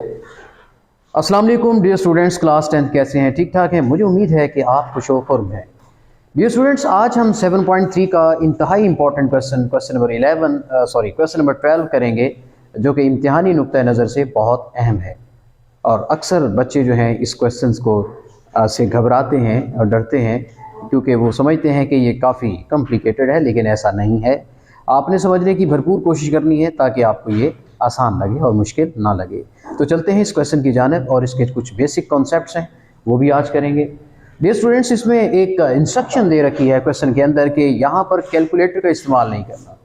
अस्सलाम वालेकुम dear students, class 10 कैसे हैं? ठीक ठाक हैं। मुझे उम्मीद है कि आप खुश-ओ-खुर्म हैं। डियर स्टूडेंट्स, आज हम 7.3 का इंतहाई इंपॉर्टेंट क्वेश्चन नंबर 12 करेंगे, जो कि इम्तिहानी नुक्ता नज़र से बहुत अहम है। और अक्सर बच्चे जो हैं इस क्वेश्चन को से घबराते हैं और डरते हैं, क्योंकि वो समझते हैं कि ये काफ़ी कॉम्प्लिकेटेड है, लेकिन ऐसा नहीं है। आपने समझने की भरपूर कोशिश करनी है ताकि आपको ये आसान लगे और मुश्किल ना लगे। तो चलते हैं इस क्वेश्चन की जानिब, और इसके कुछ बेसिक कॉन्सेप्ट्स हैं वो भी आज करेंगे। डियर स्टूडेंट्स, इसमें एक इंस्ट्रक्शन दे रखी है क्वेश्चन के अंदर कि यहाँ पर कैलकुलेटर का इस्तेमाल नहीं करना।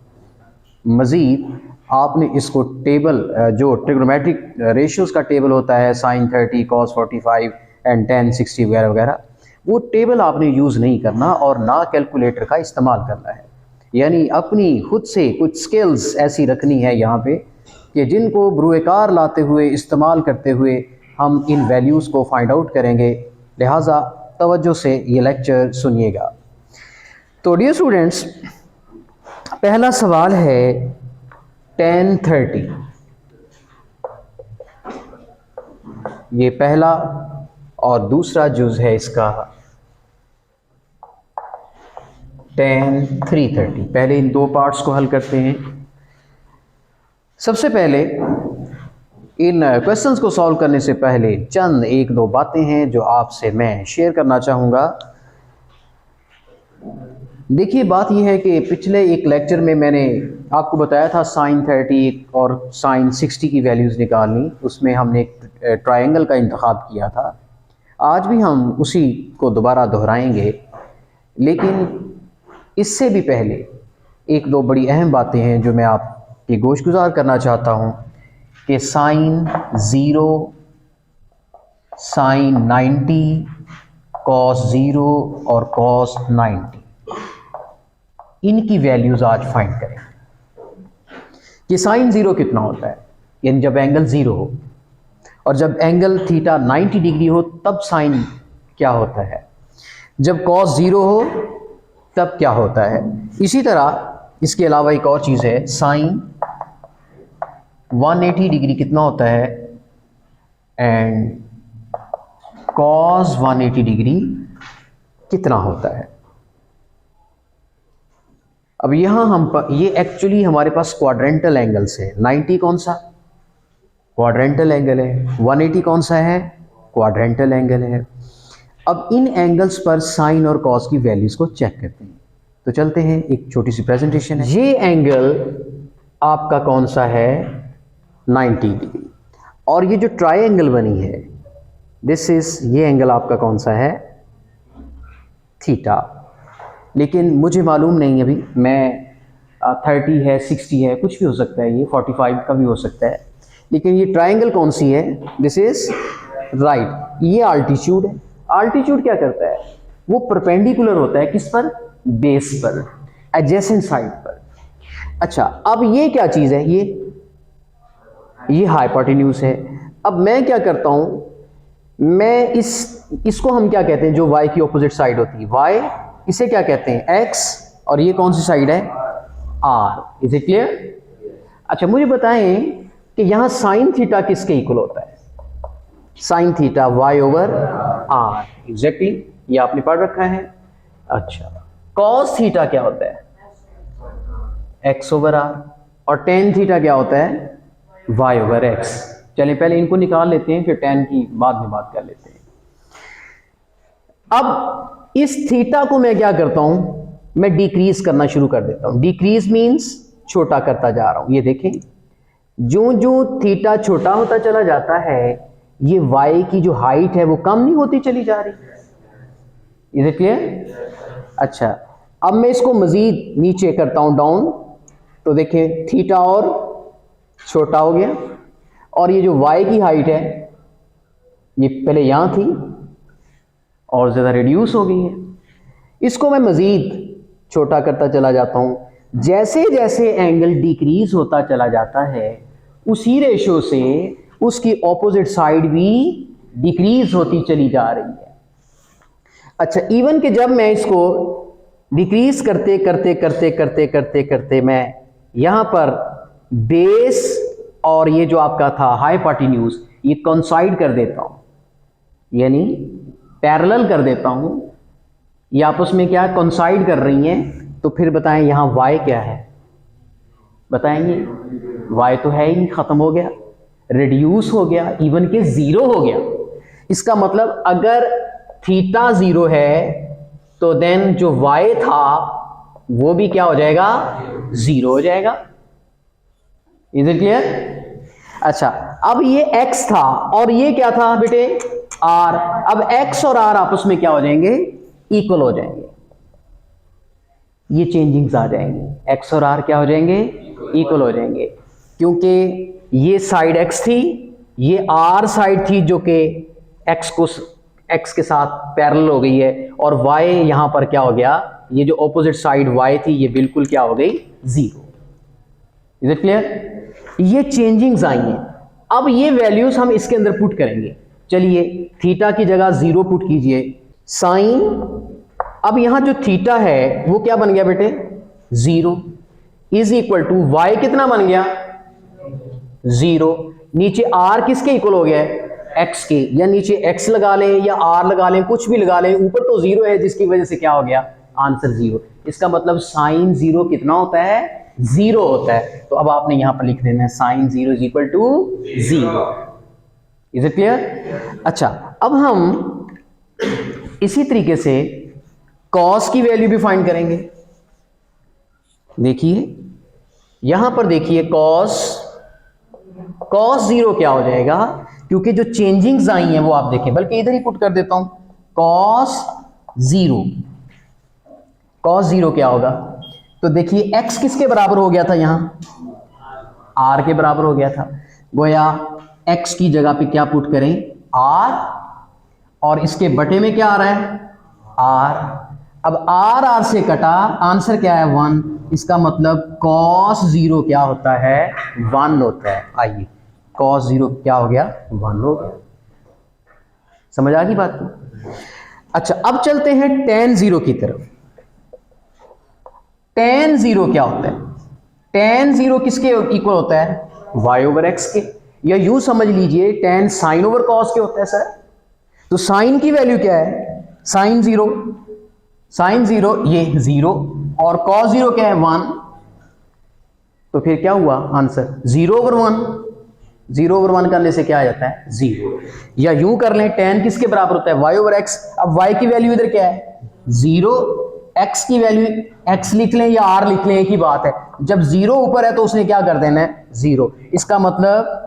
मज़ीद आपने इसको टेबल, जो ट्रिग्नोमेट्रिक रेशियोज़ का टेबल होता है, sin 30, cos 45 एंड tan 60 वगैरह वगैरह, वो टेबल आपने यूज़ नहीं करना और ना कैलकुलेटर का इस्तेमाल करना है। यानी अपनी खुद से कुछ स्किल्स ऐसी रखनी है यहाँ पे कि जिनको बरूएकार लाते हुए, इस्तेमाल करते हुए हम इन वैल्यूज़ को फाइंड आउट करेंगे। लिहाजा तवज्जो से ये लेक्चर सुनिएगा। तो डियर स्टूडेंट्स, पहला सवाल है tan 30। ये पहला, और दूसरा जुज़ है इसका tan 330। पहले इन दो पार्ट्स को हल करते हैं। सबसे पहले इन क्वेश्चंस को सॉल्व करने से पहले चंद एक दो बातें हैं जो आपसे मैं शेयर करना चाहूँगा। देखिए, बात यह है कि पिछले एक लेक्चर में मैंने आपको बताया था sin 30 और sin 60 की वैल्यूज़ निकालनी। उसमें हमने एक ट्रायंगल का इंतखाब किया था। आज भी हम उसी को दोबारा दोहराएंगे, लेकिन इससे भी पहले एक दो बड़ी अहम बातें हैं जो मैं आपकी गोशगुजार करना चाहता हूँ कि sin 0, sin 90, cos 0 और cos 90, इनकी वैल्यूज़ आज फाइंड करें कि sin 0 कितना होता है, यानी जब एंगल 0 हो, और जब एंगल थीटा 90 डिग्री हो तब sin क्या होता है, जब cos 0 हो तब क्या होता है। इसी तरह इसके अलावा एक और चीज़ है, sin 180 डिग्री कितना होता है एंड cos 180 डिग्री कितना होता है। अब यहाँ ये एक्चुअली हमारे पास क्वाड्रेंटल एंगल्स है। 90 कौन सा? क्वाड्रेंटल एंगल है। 180 कौन सा है? क्वाड्रेंटल एंगल है। अब इन एंगल्स पर साइन और कॉस की वैल्यूज़ को चेक करते हैं। तो चलते हैं, एक छोटी सी प्रेजेंटेशन है। ये एंगल आपका कौन सा है? 90 डिग्री। और ये जो ट्रायंगल बनी है, ये एंगल आपका कौन सा है? थीटा। लेकिन मुझे मालूम नहीं अभी, मैं 30 है, 60 है, कुछ भी हो सकता है, ये 45 का भी हो सकता है। लेकिन ये ट्रायंगल कौन सी है? This is right. ये आल्टीट्यूड है। आल्टीट्यूड क्या करता है? वो परपेंडिकुलर होता है किस पर? बेस पर, एडजेसेंट साइड पर। अच्छा, अब ये क्या चीज़ है? ये हाइपोटेन्यूज है। अब मैं क्या करता हूं, मैं इसको हम क्या कहते हैं, जो y की ऑपोजिट साइड होती है, y, इसे क्या कहते हैं? x, और ये कौन सी साइड है? r। Is it clear? अच्छा, मुझे बताएं कि यहां साइन थीटा किसके इक्वल होता है? Sine theta y over r। Exactly, ये आपने पढ़ रखा है। अच्छा, कॉस थीटा क्या होता है? x over r। और टेन थीटा क्या होता है? y over x। चलिए पहले इनको निकाल लेते हैं, फिर tan की बाद में बात कर लेते हैं। अब इस थीटा को मैं क्या करता हूं, मैं डिक्रीज करना शुरू कर देता हूं। डिक्रीज मींस छोटा करता जा रहा हूं। ये देखें, जो जो थीटा छोटा होता चला जाता है, ये y की जो हाइट है वो कम नहीं होती चली जा रही। Is it clear? अच्छा, अब मैं इसको मजीद नीचे करता हूं, डाउन, तो देखें थीटा और छोटा हो गया, और ये जो y की हाइट है ये पहले यहां थी और ज़्यादा रिड्यूस हो गई है। इसको मैं मज़ीद छोटा करता चला जाता हूं। जैसे जैसे एंगल डिक्रीज होता चला जाता है, उसी रेशो से उसकी ऑपोजिट साइड भी डिक्रीज होती चली जा रही है। अच्छा, इवन कि जब मैं इसको डिक्रीज करते करते करते करते करते करते मैं यहाँ पर बेस और ये जो आपका था हाइपोटेन्यूज, ये कोइंसाइड कर देता हूं, यानी पैरेलल कर देता हूं, ये आपस में क्या कोइंसाइड कर रही हैं, तो फिर बताएं यहां y क्या है, बताएंगे? y तो है ही नहीं, खत्म हो गया, रिड्यूस हो गया, इवन के 0 हो गया। इसका मतलब अगर थीटा 0 है तो देन जो y था वो भी क्या हो जाएगा, 0 हो जाएगा। Is it clear? अच्छा, अब ये x था और ये क्या था बेटे, r। अब x और r आपस में क्या हो जाएंगे, इक्वल हो जाएंगे, ये चेंजिंग्स आ जाएंगे, x और r क्या हो जाएंगे, इक्वल हो जाएंगे, क्योंकि ये साइड x थी, ये r साइड थी जो कि x के साथ पैरेलल हो गई है, और y यहां पर क्या हो गया, ये जो ऑपोजिट साइड y थी ये बिल्कुल क्या हो गई, 0। Is it clear? ये चेंजिंग्स आई हैं। अब ये वैल्यूज हम इसके अंदर पुट करेंगे। चलिए थीटा की जगह 0 पुट कीजिए, साइन, अब यहां जो थीटा है वो क्या बन गया बेटे, 0 इज इक्वल टू y कितना बन गया, 0। नीचे r किसके इक्वल हो गया है, x के, या नीचे x लगा लें या r लगा लें, कुछ भी लगा लें, ऊपर तो 0 है जिसकी वजह से क्या हो गया, आंसर 0। इसका मतलब साइन 0 कितना होता है, 0 होता है। तो अब आपने यहां पर लिख देना है sine 0 is equal to 0। Is it clear? अच्छा, अब हम इसी तरीके से कॉस की वैल्यू भी फाइंड करेंगे। देखिए यहां पर देखिए कॉस 0 क्या हो जाएगा, क्योंकि जो चेंजिंग्स आई हैं वो आप देखें, बल्कि इधर ही पुट कर देता हूं, कॉस 0 क्या होगा, तो देखिए x किसके बराबर हो गया था, यहां r के बराबर हो गया था, गोया x की जगह पे क्या पुट करें, r, और इसके बटे में क्या आ रहा है, r। अब r से कटा, आंसर क्या है, 1। इसका मतलब cos 0 क्या होता है, 1 होता है। आइए cos 0 क्या हो गया, 1 हो गया। समझ आ गई बात को? अच्छा, अब चलते हैं tan 0 की तरफ। tan 0 क्या होता है, tan 0 किसके इक्वल होता है, y ओवर x के, या यूं समझ लीजिए tan sin ओवर cos के होता है सर। तो sin की वैल्यू क्या है, sin 0 ये 0, और cos 0 क्या है, 1। तो फिर क्या हुआ आंसर, 0 ओवर 1। 0 ओवर 1 करने से क्या आ जाता है, 0। या यूं कर लें, tan किसके बराबर होता है, y ओवर x। अब y की वैल्यू इधर क्या है, 0, x की वैल्यू x लिख लें या r लिख लें, एक ही बात है। जब 0 ऊपर है तो उसने क्या कर देना है, 0। इसका मतलब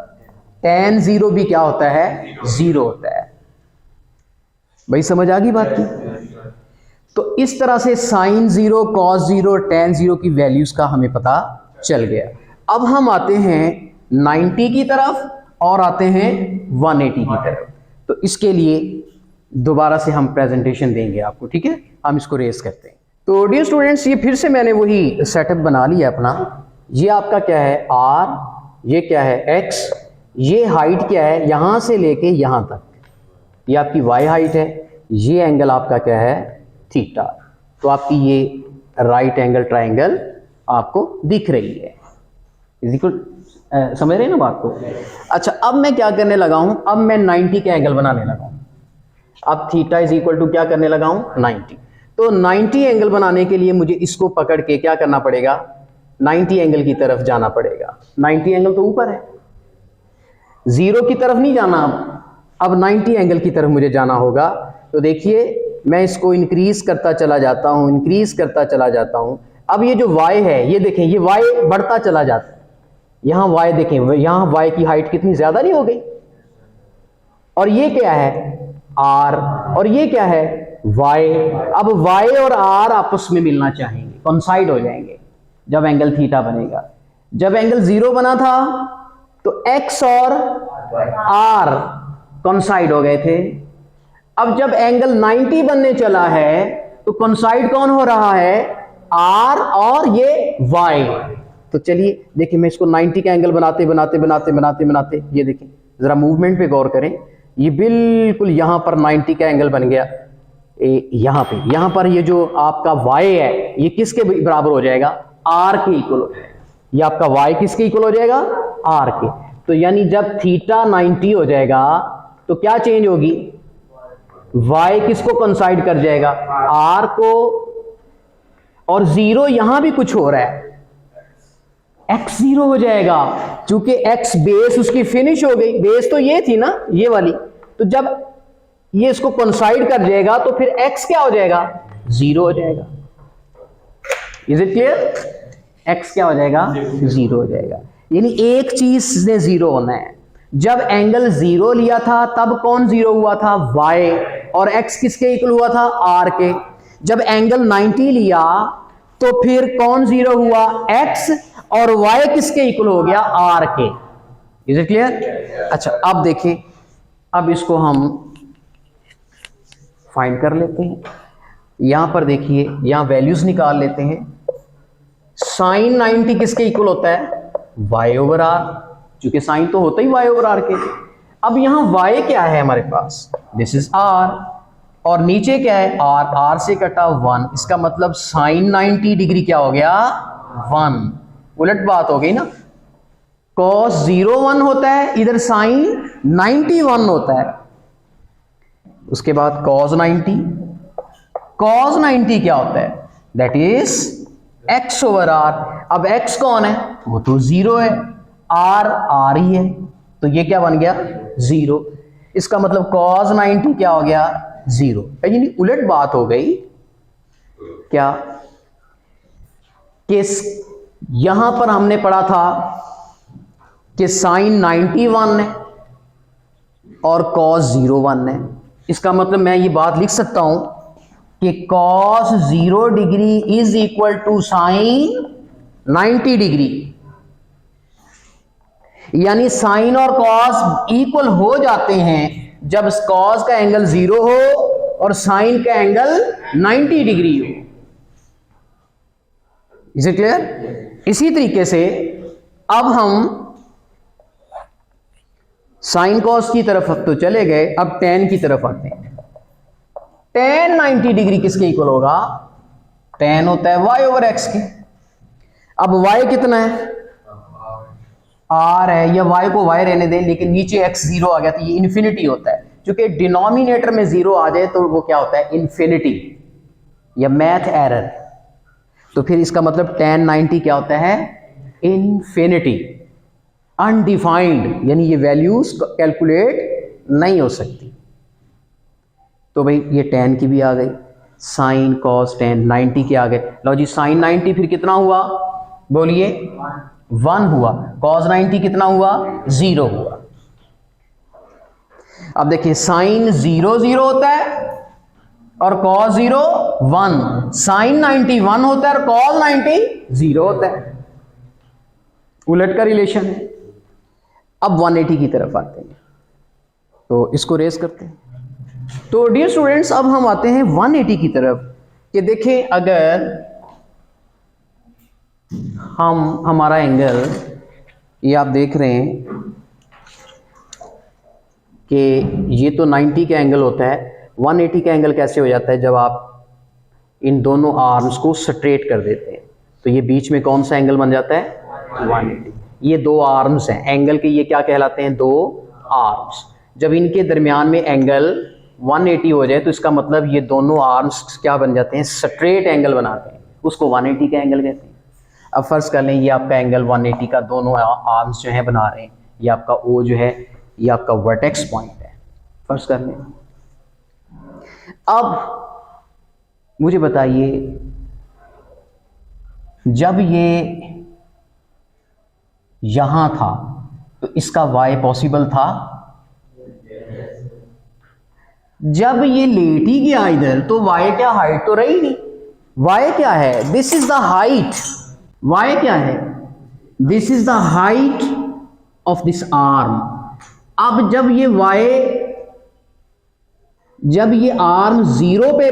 tan 0 भी क्या होता है, 0 होता है। भाई समझ आ गई बात की? तो इस तरह से sin 0, cos 0, tan 0 की वैल्यूज का हमें पता चल गया। अब हम आते हैं 90 की तरफ और आते हैं 180 की तरफ। तो इसके लिए दोबारा से हम प्रेजेंटेशन देंगे आपको, ठीक है? हम इसको रेस करते हैं। तो डियर स्टूडेंट्स, ये फिर से मैंने वही सेटअप बना लिया अपना। ये आपका क्या है, r, ये क्या है, x, ये हाइट क्या है, यहां से लेके यहां तक, ये आपकी y हाइट है, ये एंगल आपका क्या है, थीटा। तो आपकी ये राइट एंगल ट्राइंगल आपको दिख रही है। समझ रहे हैं ना बात को? अच्छा, अब मैं क्या करने लगा हूं, अब मैं 90 का एंगल बनाने लगा हूं। अब थीटा इज इक्वल टू क्या करने लगा हूं, 90। तो 90 एंगल बनाने के लिए मुझे इसको पकड़ के क्या करना पड़ेगा, 90 एंगल की तरफ जाना पड़ेगा। 90 एंगल तो ऊपर है, 0 की तरफ नहीं जाना। अब 90 एंगल की तरफ मुझे जाना होगा। तो देखिए मैं इसको इंक्रीज करता चला जाता हूं, इंक्रीज करता चला जाता हूं। अब ये जो y है, ये देखें, ये y बढ़ता चला जाता है। यहां y देखें, यहां y की हाइट कितनी ज्यादा नहीं हो गई, और ये क्या है, r, और ये क्या है, y। अब y और r आपस में मिलना चाहेंगे, कोइंसाइड हो जाएंगे जब एंगल थीटा बनेगा। जब एंगल 0 बना था तो x और r कोइंसाइड हो गए थे। अब जब एंगल 90 बनने चला है तो कोइंसाइड कौन हो रहा है, r और ये y। तो चलिए देखिए, मैं इसको 90 का एंगल बनाते बनाते बनाते बनाते बनाते, ये देखिए जरा मूवमेंट पे गौर करें, ये बिल्कुल यहां पर 90 का एंगल बन गया। यहां पर ये जो आपका y है ये किसके बराबर हो जाएगा, r के इक्वल हो जाएगा। ये आपका y किसके इक्वल हो जाएगा, r के। तो यानी जब थीटा 90 हो जाएगा तो क्या चेंज होगी, y किसको कंसाइड कर जाएगा, r को, और जीरो यहां भी कुछ हो रहा है, x जीरो हो जाएगा क्योंकि x बेस उसकी फिनिश हो गई, बेस तो ये थी ना ये वाली, तो जब ये इसको कंसाइड कर जाएगा तो फिर x क्या हो जाएगा, जीरो हो जाएगा। इज इट क्लियर, x क्या हो जाएगा, जीरो हो जाएगा। यानी एक चीज से जीरो होना है। जब एंगल जीरो लिया था तब कौन जीरो हुआ था, y, और x किसके इक्वल हुआ था, r के। जब एंगल 90 लिया तो फिर कौन जीरो हुआ, x, और y किसके इक्वल हो गया, r के। Is it clear. अच्छा अब देखें, अब इसको हम फाइंड कर लेते हैं। यहां पर देखिए, यहां वैल्यूज निकाल लेते हैं। साइन 90 किसके इक्वल होता है, y ओवर r, क्योंकि साइन तो होता ही y ओवर r के। अब यहां y क्या है हमारे पास, दिस इज r, और नीचे क्या है r, r से कटा 1, इसका मतलब साइन 90 डिग्री क्या हो गया, 1। उलट बात हो गई ना, cos 0 1 होता है, इधर साइन 90 1 होता है। उसके बाद cos 90, cos 90 क्या होता है, that is x over r। अब x कौन है, वो तो जीरो है, r ही है, तो ये क्या बन गया, जीरो। इसका मतलब cos 90 क्या हो गया, जीरो। यानी उलट बात हो गई क्या, कि यहां पर हमने पढ़ा था कि साइन 90 1 है और cos 0 1 है। इसका मतलब मैं ये बात लिख सकता हूं कि cos 0 degree is equal to sine 90 degree, यानी साइन और cos इक्वल हो जाते हैं जब cos का एंगल 0 हो और साइन का एंगल 90 डिग्री हो। Is it clear. इसी तरीके से अब हम साइन cos की तरफ तो चले गए, अब tan की तरफ आते हैं। tan 90 डिग्री किसके इक्वल होगा, tan होता है y ओवर x के। अब y कितना है, r है, या y को y रहने दें, लेकिन नीचे x जीरो आ गया तो ये इन्फिनिटी होता है, क्योंकि डिनोमिनेटर में जीरो आ जाए तो वो क्या होता है, इन्फिनिटी, या मैथ एरर। तो फिर इसका मतलब tan 90 क्या होता है, इन्फिनिटी, अनडिफाइंड, यानी ये वैल्यूज कैलकुलेट नहीं हो सकती। तो भाई ये tan की भी आ गई, साइन cos tan 90 के आ गए। लो जी, साइन 90 फिर कितना हुआ, बोलिए 1 हुआ, cos 90 कितना हुआ, 0 हुआ। अब देखिए साइन 0 0 होता है और cos 0 1, साइन 90 1 होता है और cos 90 0 होता है, उलट का रिलेशन है। अब 180 की तरफ आते हैं, तो इसको रेस करते हैं। तो डियर स्टूडेंट्स, अब हम आते हैं 180 की तरफ कि देखें अगर हमारा एंगल, ये आप देख रहे हैं कि ये तो 90 का एंगल होता है, 180 का एंगल कैसे हो जाता है, जब आप इन दोनों आर्म्स को स्ट्रेट कर देते हैं तो ये बीच में कौन सा एंगल बन जाता है, 180। ये दो आर्म्स हैं एंगल के, ये क्या कहलाते हैं, दो आर्म्स। जब इनके दरमियान में एंगल 180 हो जाए तो इसका मतलब ये दोनों आर्म्स क्या बन जाते हैं, स्ट्रेट एंगल बनाते हैं, उसको 180 का एंगल कहते हैं। अब फर्ज कर लें ये आपका एंगल 180 का दोनों आर्म्स जो है बना रहे हैं, ये आपका O जो है ये आपका वर्टेक्स पॉइंट है, फर्ज कर लें। अब मुझे बताइए, जब ये यहां था तो इसका y पॉसिबल था, जब ये लेट ही गया इधर तो y क्या, हाइट तो रही नहीं, y क्या है, this is the height, y क्या है, this is the height of this arm. अब जब ये आर्म 0 पे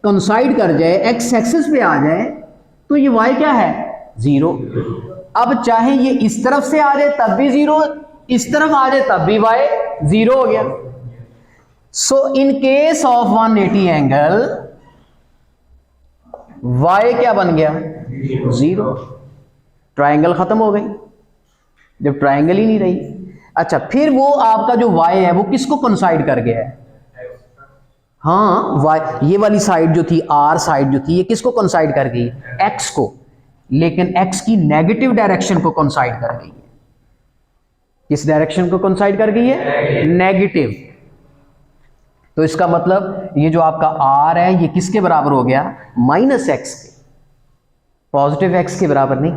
कंसाइड कर जाए, x एक्सिस पे आ जाए, तो ये y क्या है, 0। अब चाहे ये इस तरफ से आ जाए तब भी 0, इस तरफ आ जाए तब भी y 0 हो गया। So in case of 180 angle y क्या बन गया, 0। ट्रायंगल खत्म हो गई, जब ट्राइंगल ही नहीं रही। अच्छा, फिर वो आपका जो y है वो किसको कोइंसाइड कर गया है? हाँ, y, ये वाली साइड जो थी, r साइड जो थी, ये किसको कोइंसाइड कर गई? x को। लेकिन x की नेगेटिव डायरेक्शन को कोइंसाइड कर गई है। किस डायरेक्शन को कोइंसाइड कर गई है? नेगेटिव। तो इसका मतलब ये जो आपका r है ये किसके बराबर हो गया? -x के। पॉजिटिव x के बराबर नहीं।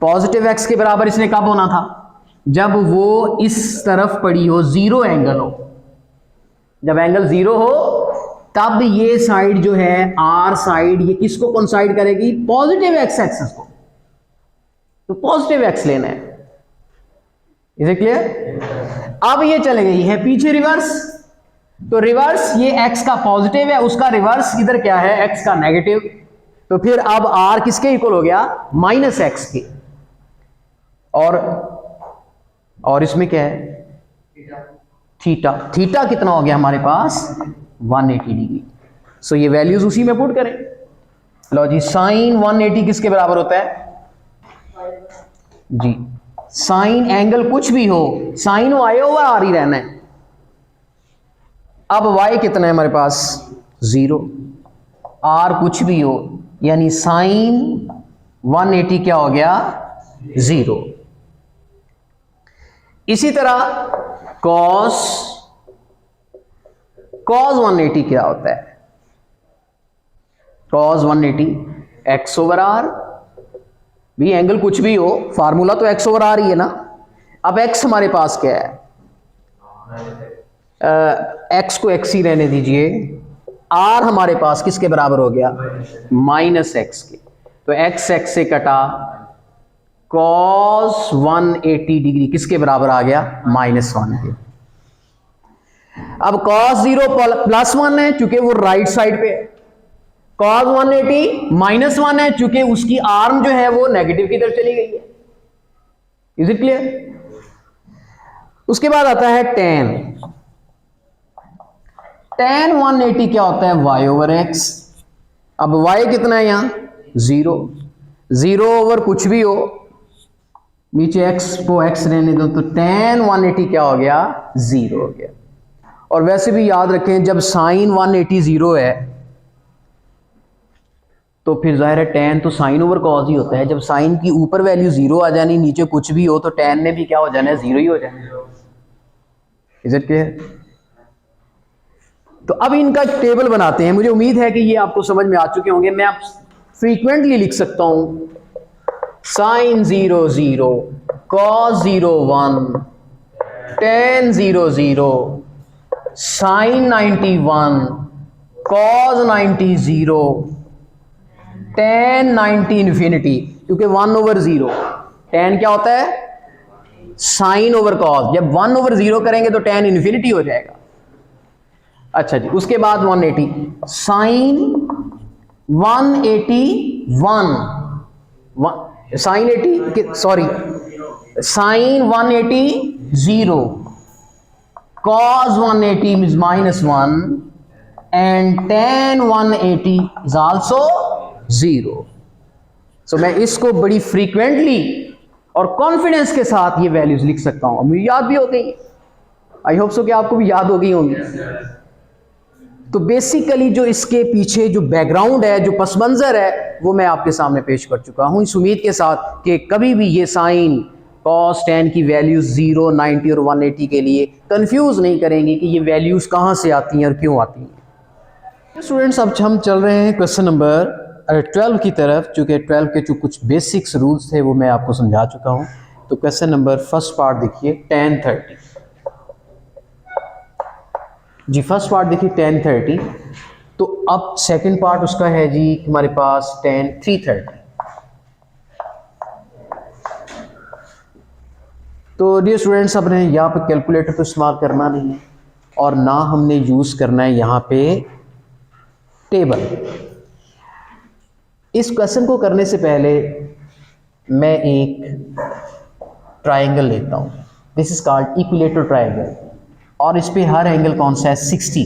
पॉजिटिव x के बराबर इसने कब होना था? जब वो इस तरफ पड़ी हो, जीरो एंगल हो। जब एंगल जीरो हो तब ये साइड जो है r साइड, ये किसको कोइंसाइड करेगी? पॉजिटिव x एक्सिस को। तो पॉजिटिव x लेना है। Is it clear? अब ये चले गई है पीछे रिवर्स। तो रिवर्स, ये x का पॉजिटिव है, उसका रिवर्स इधर क्या है? x का नेगेटिव। तो फिर अब r किसके इक्वल हो गया? -x के। और इसमें क्या है? थीटा। थीटा कितना हो गया हमारे पास? 180 डिग्री। सो ये वैल्यूज उसी में पुट करें। लो जी, साइन 180 किसके बराबर होता है जी? साइन एंगल कुछ भी हो, साइन हो आए हुआ आ रही रहना है। अब y कितना है हमारे पास? 0। r कुछ भी हो, यानी साइन 180 क्या हो गया? 0। इसी तरह cos 180 क्या होता है? cos 180 x/r। भी एंगल कुछ भी हो, फार्मूला तो x/r ही है ना। अब x हमारे पास क्या है? x को x ही रहने दीजिए। r हमारे पास किसके बराबर हो गया? -x के। तो x से कटा, cos 180 डिग्री किसके बराबर आ गया? -1 के। अब cos 0 +1 है चूंकि वो राइट साइड पे है। cos 180 -1 है चूंकि उसकी आर्म जो है वो नेगेटिव की तरफ चली गई है। Is it clear? उसके बाद आता है tan। tan 180 क्या होता है? y/x। अब y कितना है यहां? 0। 0 ओवर कुछ भी हो, नीचे x को x रहने दो, तो tan 180 क्या हो गया? 0 हो गया। और वैसे भी याद रखें, जब साइन 180 0 है तो फिर जाहिर है tan तो साइन ओवर कॉस ही होता है। जब साइन की ऊपर वैल्यू 0 आ जानी, नीचे कुछ भी हो, तो tan ने भी क्या हो जाना है? 0 ही हो जाना है। Is it clear? तो अब इनका टेबल बनाते हैं। मुझे उम्मीद है कि ये आपको समझ में आ चुके होंगे। मैं आप फ्रीक्वेंटली लिख सकता हूं sine 0 0, cos 0 1, tan 0 0, sine 91, cos 90 0, tan 90 infinity. क्योंकि 1/0 tan क्या होता है? Sine over cos. जब 1/0 करेंगे तो tan इन्फिनिटी हो जाएगा। अच्छा जी, उसके बाद 180, sine 181, sine 80 sorry sine 180 0, cos 180 is -1 and tan 180 is also 0। सो मैं इसको बड़ी फ्रीक्वेंटली और कॉन्फिडेंस के साथ ये वैल्यूज लिख सकता हूं। मुझे याद भी हो गई। आई होप सो कि आपको भी याद हो गई होंगी। तो बेसिकली जो इसके पीछे जो बैकग्राउंड है, जो पस मंजर है, वो मैं आपके सामने पेश कर चुका हूं, इस उम्मीद के साथ कि कभी भी ये साइन cos tan की वैल्यूज 0, 90 और 180 के लिए कंफ्यूज नहीं करेंगे कि ये वैल्यूज कहां से आती हैं और क्यों आती हैं। स्टूडेंट्स, अब हम चल रहे हैं क्वेश्चन नंबर 12 की तरफ। चूँकि 12 के जो कुछ बेसिक्स रूल्स थे वो मैं आपको समझा चुका हूँ। तो क्वेश्चन नंबर फर्स्ट पार्ट देखिए, tan 30 जी। फर्स्ट पार्ट देखिए tan 30। तो अब सेकंड पार्ट उसका है जी हमारे पास tan 330। तो डियर स्टूडेंट्स, अपने यहाँ पे कैलकुलेटर तो इस्तेमाल करना नहीं है और ना हमने यूज़ करना है यहाँ पे टेबल। इस क्वेश्चन को करने से पहले मैं एक ट्राइंगल लेता हूँ। This is called equilateral triangle और इस पे हर एंगल कौन सा है? 60।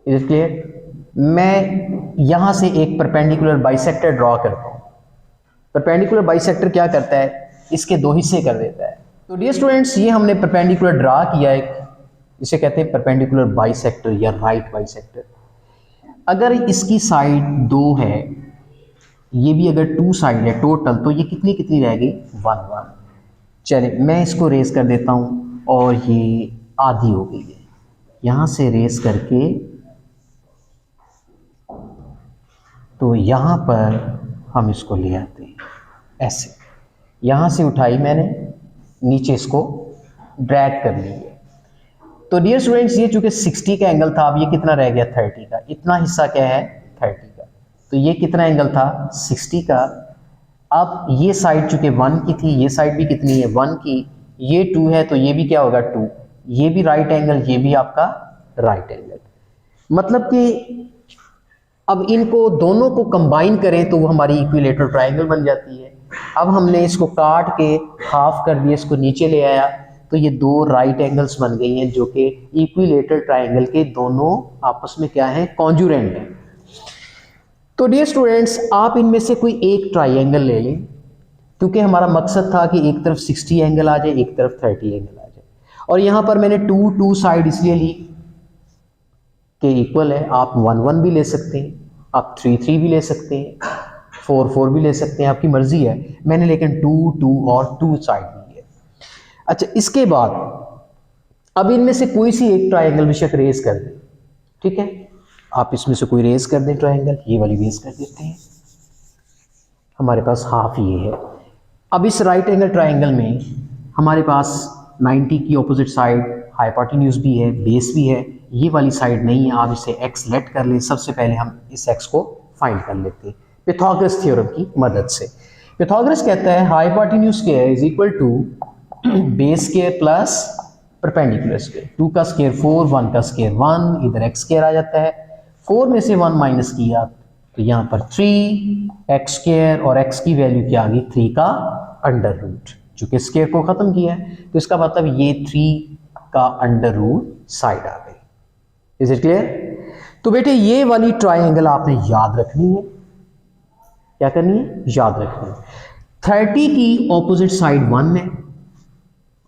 Is it clear? मैं यहाँ से एक परपेंडिकुलर बाइसेक्टर ड्रॉ करता हूँ। परपेंडिकुलर बाइसेक्टर क्या करता है, इसके दो हिस्से कर देता है। तो डियर स्टूडेंट्स, ये हमने परपेंडिकुलर ड्रा किया एक, इसे कहते हैं परपेंडिकुलर बाइसेक्टर या राइट बाइसेक्टर। अगर इसकी साइड 2 है, ये भी अगर 2 साइड है टोटल, तो ये कितनी कितनी रह गई, 1 1। चलिए मैं इसको रेस कर देता हूँ और ये आधी हो गई है। यहाँ से रेस करके तो यहाँ पर हम इसको ले आते हैं ऐसे, यहाँ से उठाई मैंने, नीचे इसको ड्रैग कर ली है। तो डियर स्टूडेंट्स, ये चूंकि 60 का एंगल था, अब ये कितना रह गया, 30 का। इतना हिस्सा क्या है, 30 का। तो ये कितना एंगल था, 60 का। अब ये साइड चूंकि 1 की थी, ये साइड भी कितनी है, 1 की। ये 2 है तो ये भी क्या होगा, 2। ये भी राइट एंगल, ये भी आपका राइट एंगल। मतलब कि अब इनको दोनों को कंबाइन करें तो वो हमारी इक्विलेटरल ट्रायंगल बन जाती है। अब हमने इसको काट के हाफ कर दिया, इसको नीचे ले आया, तो ये 2 राइट एंगल्स बन गई हैं जो कि इक्विलेटरल ट्रायंगल के दोनों आपस में क्या है, कॉन्जुरेंट हैं। तो डियर स्टूडेंट्स, आप इनमें से कोई एक ट्रायंगल ले लें, क्योंकि हमारा मकसद था कि एक तरफ 60 एंगल आ जाए, एक तरफ 30 एंगल आ जाए। और यहाँ पर मैंने 2 साइड इसलिए ली कि इक्वल है। आप 1 1 भी ले सकते हैं, आप 3 3 भी ले सकते हैं, 4 4 भी ले सकते हैं, आपकी मर्जी है। मैंने लेकिन 2 2 और 2 साइड ली है। अच्छा, इसके बाद अब इनमें से कोई सी एक ट्रायंगल बेशक रेस कर दें, ठीक है। आप इसमें से कोई रेस कर दें ट्रायंगल, ये वाली रेस कर देते हैं। हमारे पास हाफ ये है। अब इस राइट एंगल ट्रायंगल में हमारे पास 90 की ऑपोजिट साइड हाइपोटेन्यूज भी है, बेस भी है। ये वाली साइड नहीं है, आप इसे x लेट कर लें। सबसे पहले हम इस x को फाइंड कर लेते हैं पिथागोरस थ्योरम की मदद से। पिथागोरस कहता है hypotenuse square is equal to base square plus perpendicular square. 2 का स्क्वायर 4, 1 का स्क्वायर 1, इधर x स्क्वायर आ जाता है। 4 में से 1 माइनस किया तो यहाँ पर 3x स्क्वायर, और x की वैल्यू क्या आ गई, 3 का अंडर रूट। चूंकि स्क्वायर को खत्म किया है तो इसका मतलब ये 3 का अंडर रूट साइड आ गई। Is it clear? तो बेटे ये वाली ट्रायंगल आपने याद रखनी है। क्या करनी है, याद रखनी है। 30 की ऑपोजिट साइड 1 है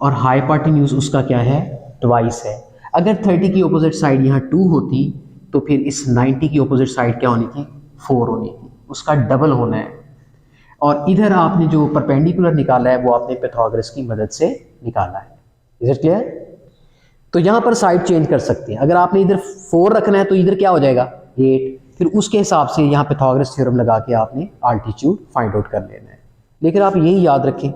और हाइपोटेन्यूज उसका क्या है, ट्वाइस है। अगर 30 की ऑपोजिट साइड यहाँ 2 होती तो फिर इस 90 की ऑपोजिट साइड क्या होनी थी, 4 होनी थी, उसका डबल होना है। और इधर आपने जो परपेंडिकुलर निकाला है वो आपने पिथागोरस की मदद से निकाला है। Is it clear? तो यहाँ पर साइड चेंज कर सकते हैं। अगर आपने इधर 4 रखना है तो इधर क्या हो जाएगा, 8। फिर उसके हिसाब से यहाँ पिथागोरस थ्योरम लगा के आपने आल्टीट्यूड फाइंड आउट कर लेना है। लेकिन आप यही याद रखें।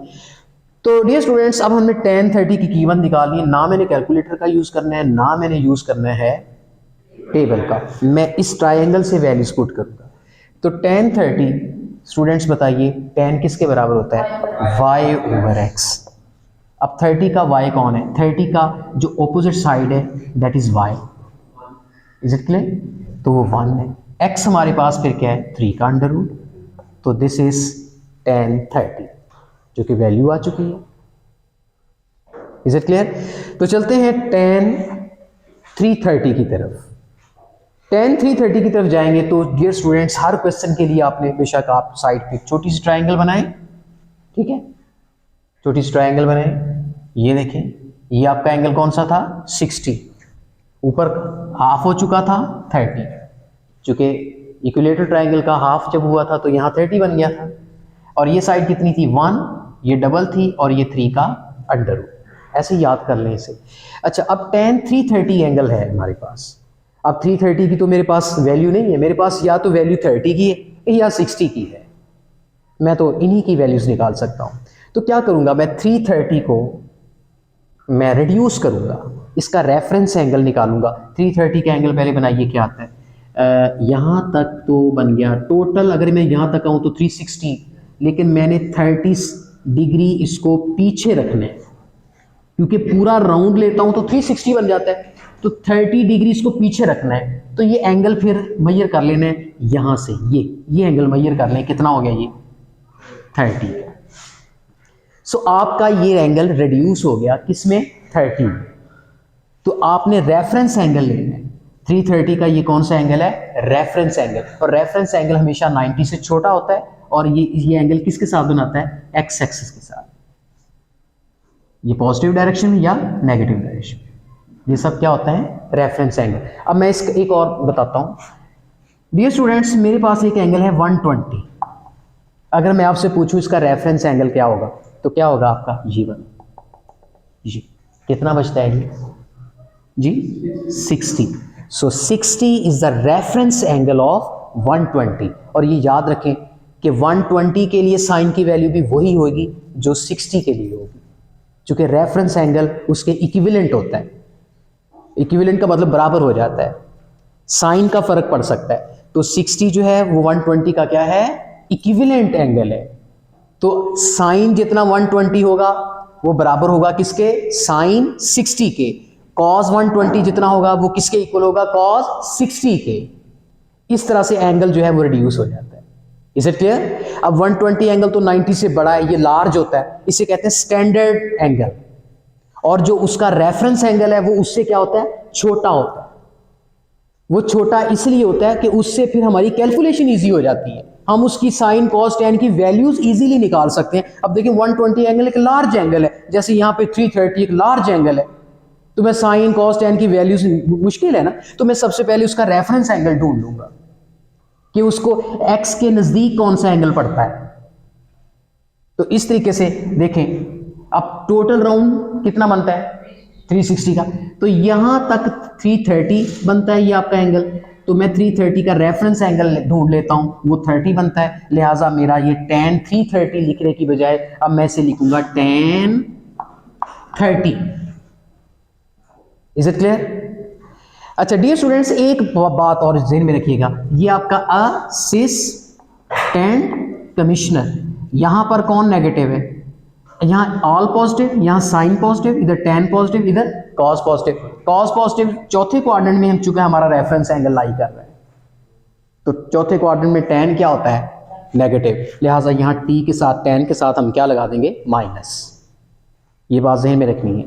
तो डियर स्टूडेंट्स, अब हमने tan 30 की कीमत निकालनी है। ना मैंने कैलकुलेटर का यूज़ करना है, ना मैंने यूज़ करना है टेबल का। मैं इस ट्रायंगल से वैल्यूज पुट करूँगा। तो tan 30 स्टूडेंट्स बताइए, tan किसके बराबर होता है, y/x। अब 30 का y कौन है, 30 का जो ऑपोजिट साइड है that is y। Is it clear? तो वो 1 है। x हमारे पास फिर क्या है, 3 का अंडर रूट। तो दिस इज tan 30 जो कि वैल्यू आ चुकी है। Is it clear? तो चलते हैं tan 330 की तरफ। tan 330 की तरफ जाएंगे तो डियर स्टूडेंट्स, हर क्वेश्चन के लिए आपने बेशक आप साइड पे छोटी सी ट्रायंगल बनाएं, ठीक है, छोटी सी ट्रायंगल बनाएं। ये देखें, ये आपका एंगल कौन सा था, 60। ऊपर हाफ हो चुका था 30, चूंकि इक्विलेटरल ट्रायंगल का हाफ जब हुआ था तो यहाँ 30 बन गया था। और ये साइड कितनी थी, 1, ये डबल थी, और ये 3 का अंडर रूट। ऐसे याद कर लें इसे। अच्छा, अब tan 330 एंगल है हमारे पास। अब 330 की तो मेरे पास वैल्यू नहीं है, मेरे पास या तो वैल्यू 30 की है या 60 की है। मैं तो इन्हीं की वैल्यूज निकाल सकता हूं। तो क्या करूंगा, मैं 330 को मैं रिड्यूस करूंगा, इसका रेफरेंस एंगल निकालूंगा। 330 का एंगल पहले बनाइए, क्या आता है, यहां तक तो बन गया टोटल। अगर मैं यहां तक आऊं तो 360, लेकिन मैंने 30 डिग्री इसको पीछे रखना है, क्योंकि पूरा राउंड लेता हूं तो 360 बन जाता है। तो 30 डिग्री इसको पीछे रखना है। तो ये एंगल फिर मेजर कर लेना है यहां से, ये एंगल मेजर कर लें, कितना हो गया ये 30। सो आपका ये एंगल रिड्यूस हो गया किसमें, 30। तो आपने रेफरेंस एंगल लेना है। 330 का ये कौन सा एंगल है, रेफरेंस एंगल। और रेफरेंस एंगल हमेशा 90 से छोटा होता है और ये एंगल किसके साथ बनाता है, एक्स एक्सिस के साथ। ये पॉजिटिव डायरेक्शन या नेगेटिव डायरेक्शन, ये सब क्या होता है, रेफरेंस एंगल। अब मैं इसका एक और बताता हूँ। डियर स्टूडेंट्स, मेरे पास एक एंगल है 120। अगर मैं आपसे पूछूं इसका रेफरेंस एंगल क्या होगा, तो क्या होगा आपका, G1। जी कितना बचता है जी 60। सो 60 is the reference angle of 120। और ये याद रखें कि 120 के लिए साइन की वैल्यू भी वही होगी जो 60 के लिए होगी, क्योंकि रेफरेंस एंगल उसके इक्विवेलेंट होता है। इक्विवेलेंट का मतलब बराबर हो जाता है, साइन का फर्क पड़ सकता है। तो 60 जो है वो 120 का क्या है, इक्विवेलेंट एंगल है। तो साइन जितना 120 होगा वो बराबर होगा किसके, साइन 60 के। कॉस 120 जितना होगा वो किसके इक्वल होगा, कॉस 60 के। इस तरह से एंगल जो है वो रिड्यूस हो जाता है। Is it clear? अब 120 एंगल तो 90 से बड़ा है, ये लार्ज होता है, इसे कहते हैं स्टैंडर्ड एंगल। और जो उसका रेफरेंस एंगल है वो उससे क्या होता है, छोटा होता है। वो छोटा इसलिए होता है कि उससे फिर हमारी कैलकुलेशन इजी हो जाती है, हम उसकी साइन कॉस टेन की वैल्यूज इजीली निकाल सकते हैं। अब देखिए 120 एंगल एक लार्ज एंगल है, जैसे यहाँ पे 330 एक लार्ज एंगल है, तो मैं साइन कॉस टेन की वैल्यूज मुश्किल है ना, तो मैं सबसे पहले उसका रेफरेंस एंगल ढूंढ लूंगा कि उसको एक्स के नजदीक कौन सा एंगल पड़ता है। तो इस तरीके से देखें, अब टोटल राउंड कितना बनता है, 360 का, तो यहां तक 330 बनता है ये आपका एंगल। तो मैं 330 का रेफरेंस एंगल ढूंढ लेता हूं, वो 30 बनता है। लिहाजा मेरा ये tan 330 लिखने की बजाय अब मैं इसे लिखूंगा tan 30। Is it clear? अच्छा डियर स्टूडेंट्स, एक बात और ध्यान में रखिएगा, ये आपका असिस्टेंट कमिश्नर, यहां पर कौन नेगेटिव है, यहाँ ऑल पॉजिटिव, यहाँ साइन पॉजिटिव, इधर tan पॉजिटिव, इधर cos पॉजिटिव। cos पॉजिटिव चौथे क्वाड्रेंट में हम चुके हमारा रेफरेंस एंगल लाई कर रहा है, तो चौथे क्वाड्रेंट में tan क्या होता है, नेगेटिव। लिहाजा यहाँ t के साथ tan के साथ हम क्या लगा देंगे, माइनस। ये बात ज़हन में रखनी है।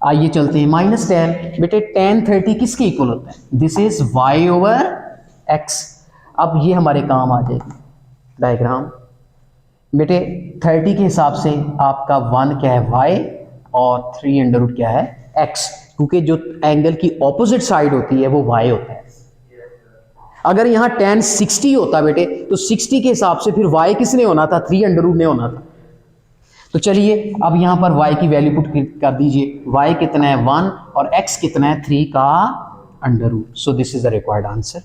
आइए चलते हैं, माइनस tan, बेटे tan 30 किसके इक्वल होता है, this is y over x। अब ये हमारे काम आ जाएगी डायग्राम। बेटे 30 के हिसाब से आपका 1 क्या है, y, और 3 अंडर रूट क्या है, x, क्योंकि जो एंगल की ऑपोजिट साइड होती है वो y होता है। अगर यहाँ tan 60 होता बेटे, तो 60 के हिसाब से फिर y किसने होना था, 3 अंडर रूट ने होना था। तो चलिए अब यहाँ पर y की वैल्यू पुट कर दीजिए, y कितना है 1 और x कितना है 3 का under root. So this is the required answer.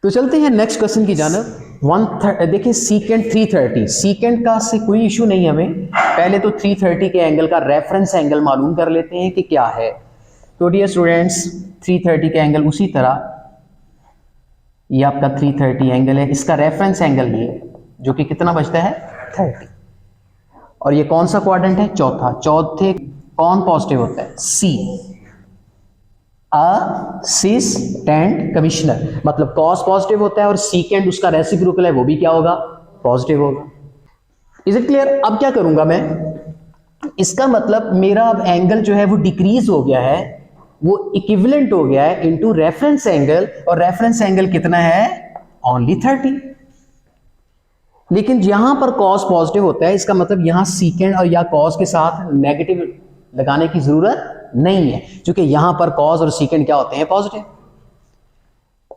तो चलते हैं नेक्स्ट क्वेश्चन की जानब। देखिए सीकेंट 330, सीकेंट का से कोई इशू नहीं हमें, पहले तो 330 के एंगल का रेफरेंस एंगल मालूम कर लेते हैं कि क्या है। तो डियर स्टूडेंट्स 330 के एंगल उसी तरह, ये आपका 330 एंगल है, इसका रेफरेंस एंगल ये जो कि कितना बचता है 30, और ये कौन सा क्वाड्रेंट है, चौथा। चौथे कौन पॉजिटिव होता है, सी, असिस्टेंट कमिश्नर, मतलब कॉस पॉजिटिव होता है और सीकेंट उसका रेसिप्रोकल है, वो भी क्या होगा, पॉजिटिव होगा। Is it clear? अब क्या करूंगा मैं, इसका मतलब मेरा अब एंगल जो है वो डिक्रीज हो गया है, वो इक्विवेलेंट हो गया है इनटू रेफरेंस एंगल, और रेफरेंस एंगल कितना है, ओनली 30। लेकिन यहां पर कॉस पॉजिटिव होता है, इसका मतलब यहां सीकेंट और या कॉस के साथ नेगेटिव लगाने की जरूरत नहीं है, क्योंकि यहां पर कॉस और सीकेंट क्या होते हैं, पॉजिटिव।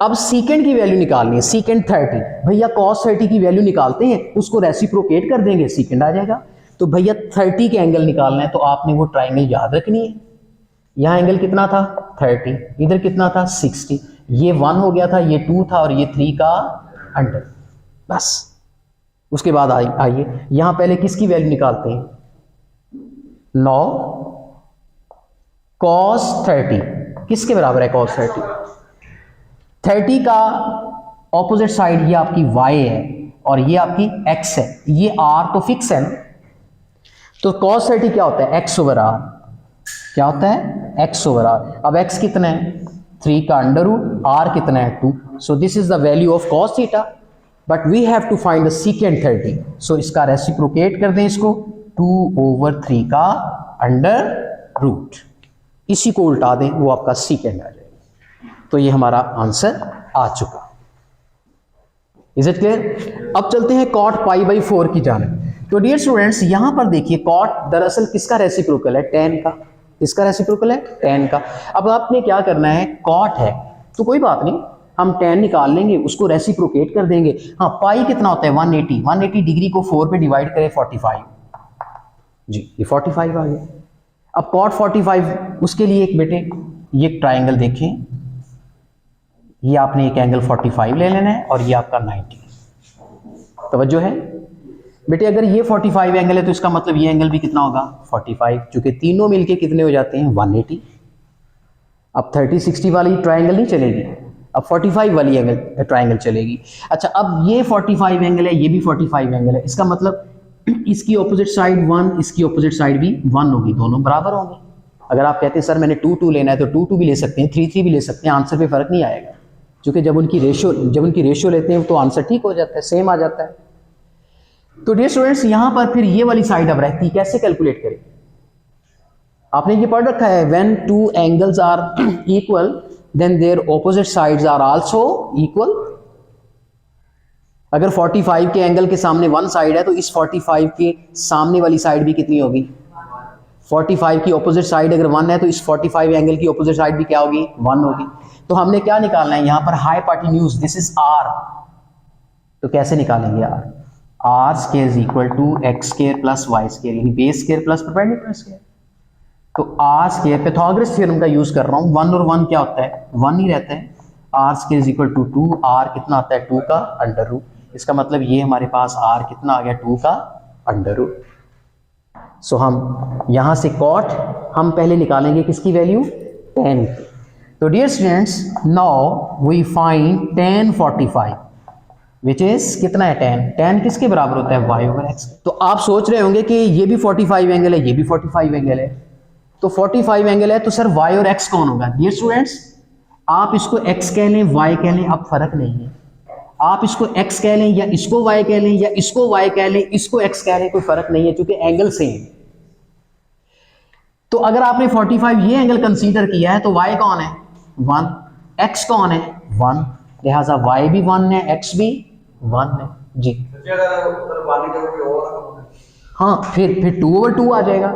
अब सीकेंट की वैल्यू निकालनी है, सीकेंट 30, भैया कॉस 30 की वैल्यू निकालते हैं, उसको रेसिप्रोकेट कर देंगे, सीकेंट आ जाएगा। तो भैया 30 के एंगल निकालना है, तो आपने वो ट्राइंगल याद रखनी है। यहां एंगल कितना था 30, इधर कितना था 60, ये 1 हो गया था, ये 2 था और ये 3 का अंडर, बस। उसके बाद आइए यहां पहले किसकी वैल्यू निकालते हैं, 9 cos 30 किसके बराबर है, cos 30 का ऑपोजिट साइड ये आपकी y है और ये आपकी x है, ये r तो फिक्स है ना, तो cos 30 क्या होता है, x ओवर r, क्या होता है, x ओवर r। अब x कितना है 3 का अंडर रूट, r कितना है 2, so this is the value of cos theta, but we have to find the secant 30, so इसका रेसिप्रोकेट कर दें इसको, 2 ओवर 3 का अंडर रूट, इसी को उल्टा दें, वो आपका सीकेंट आ जाएगा। तो ये हमारा आंसर आ चुका। Is it clear? अब चलते हैं कॉट पाई बाई 4 की जानिब। तो डियर स्टूडेंट्स यहां पर देखिए कॉट दरअसल किसका रेसिप्रोकल है? tan का। किसका रेसिप्रोकल है? tan का। अब आपने क्या करना है, कॉट है तो कोई बात नहीं, हम tan निकाल लेंगे, उसको रेसिप्रोकेट कर देंगे। हाँ, पाई कितना होता है? 180। 180 डिग्री को 4 पे डिवाइड करें 45 जी, ये 45 आ गया। अब कॉट 45, उसके लिए एक बेटे ये ट्राइंगल देखें, ये आपने एक एंगल 45 ले लेना है और ये आपका 90। तवज्जो है बेटे, अगर ये 45 एंगल है तो इसका मतलब ये एंगल भी कितना होगा? 45, चूंकि तीनों मिलके कितने हो जाते हैं? 180। अब 30-60 वाली ट्राइंगल नहीं चलेगी, अब 45 वाली एंगल ट्राइंगल चलेगी। अच्छा, अब ये 45 एंगल है, ये भी 45 एंगल है, इसका मतलब इसकी ऑपोजिट साइड 1, इसकी ऑपोजिट साइड भी 1 होगी, दोनों बराबर होंगे। अगर आप कहते हैं सर मैंने 2-2 लेना है तो 2-2 भी ले सकते हैं, 3-3 भी ले सकते हैं, आंसर पे फर्क नहीं आएगा, क्योंकि जब उनकी रेशियो लेते हैं तो आंसर ठीक हो जाता है, सेम आ जाता है। तो डियर स्टूडेंट्स यहां पर फिर ये वाली साइड अब रहती, कैसे कैलकुलेट करें? आपने ये पढ़ रखा है, when two angles are equal then their opposite sides are also equal. अगर 45 के एंगल के सामने 1 साइड है तो इस 45 के सामने वाली साइड भी कितनी होगी? 45 की ऑपोजिट साइड अगर 1 है तो इस 45 एंगल की ऑपोजिट साइड भी क्या होगी? 1 होगी। तो हमने क्या निकालना है यहां पर? Hypotenuse, this is R. तो कैसे निकालेंगे R? R square is equal to X square plus Y square, यानी base square plus perpendicular square. तो आर स्क्वायर, पैथागोरस थ्योरम का यूज कर रहा हूं, 1 और 1 क्या होता है? 1 ही रहता है। R square is equal to 2, R कितना आता है? 2 का अंडर रूट। इसका मतलब ये हमारे पास आर कितना आ गया? 2 का अंडर रूट। सो हम यहां से कॉट हम पहले निकालेंगे किसकी वैल्यू? tan। तो dear students now we find tan 45 which is कितना है? tan किसके बराबर होता है? y over x। तो आप सोच रहे होंगे कि ये भी 45 एंगल है, ये भी 45 एंगल है, तो 45 एंगल है तो सर y और x कौन होगा? डियर स्टूडेंट्स आप इसको x कह लें, y कह लें, अब फर्क नहीं है। आप इसको x कह लें या इसको y कह लें या इसको y कह लें, इसको x कह लें, कोई फर्क नहीं है क्योंकि एंगल सेम। तो अगर आपने 45 ये एंगल कंसीडर किया है तो y कौन है? 1, x कौन है? 1, लिहाजा y भी 1 है, x भी 1 है जी। हाँ, फिर 2 ओवर 2 आ जाएगा।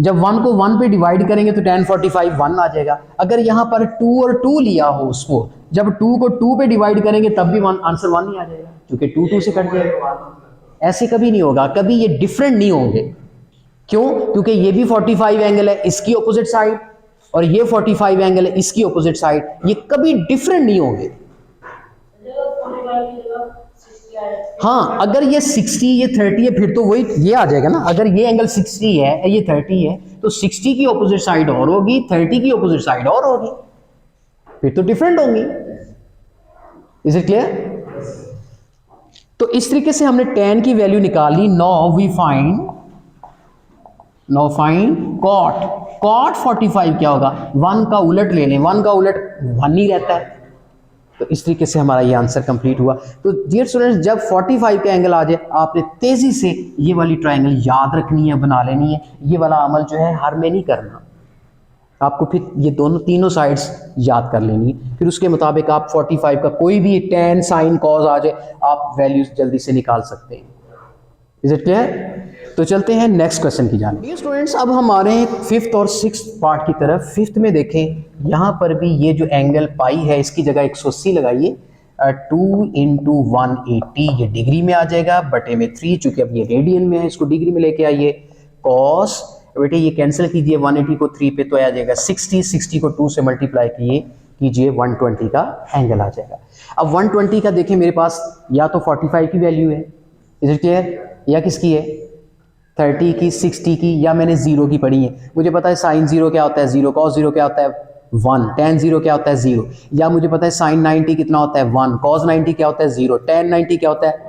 जब 1 को 1 पे डिवाइड करेंगे तो tan 45 1 आ जाएगा। अगर यहां पर 2 और 2 लिया हो उसको, जब 2 को 2 पे डिवाइड करेंगे तब भी आंसर 1 ही आ जाएगा, क्योंकि 2 2 से कट जाएगा। ऐसे कभी नहीं होगा, कभी ये डिफरेंट नहीं होंगे। क्यों? क्योंकि ये भी 45 एंगल है इसकी ऑपोजिट साइड और ये 45 एंगल है इसकी ऑपोजिट साइड, ये कभी डिफरेंट नहीं होंगे। हाँ, अगर ये 60 ये 30 है फिर तो वही ये आ जाएगा ना। अगर ये एंगल 60 है ये 30 है तो 60 की ऑपोजिट साइड और होगी, 30 की ऑपोजिट साइड और होगी, फिर तो डिफरेंट होंगी। Is it clear? तो इस तरीके से हमने tan की वैल्यू निकाली। नाउ वी फाइंड cot 45 क्या होगा? 1 का उलट ले लें, 1 का उलट 1 ही रहता है। तो इस तरीके से हमारा ये आंसर कंप्लीट हुआ। तो डियर स्टूडेंट्स जब 45 का एंगल आ जाए आपने तेजी से ये वाली ट्रायंगल याद रखनी है, बना लेनी है। ये वाला अमल जो है हर में नहीं करना, आपको फिर ये तीनों साइड्स याद कर लेनी है। फिर उसके मुताबिक आप 45 का कोई भी tan sin cos आ जाए आप वैल्यूज जल्दी से निकाल सकते हैं। Is it clear? तो चलते हैं नेक्स्ट क्वेश्चन की जानिब। डियर स्टूडेंट्स अब हमारे 5th और 6th पार्ट की तरफ। 5th में देखें, यहाँ पर भी ये जो एंगल पाई है इसकी जगह 180 लगाइए। 2 × 180 ये डिग्री में आ जाएगा, बटे में 3, चूंकि अब ये रेडियन में है इसको डिग्री में लेके आइए। कॉस बेटे ये कैंसिल कीजिए, 180 को 3 पे तो आ जाएगा 60 को 2 से मल्टीप्लाई कीजिए 120 का एंगल आ जाएगा। अब 120 का देखें मेरे पास या तो 45 की वैल्यू है, इज इट क्लियर, या किसकी है 30 की, 60 की, या मैंने 0 की पढ़ी है। मुझे पता है sin 0 क्या होता है 0, cos 0 क्या होता है 1, tan 0 क्या होता है 0, या मुझे पता है sin 90 कितना होता है 1, cos 90 क्या होता है 0, tan 90 क्या होता है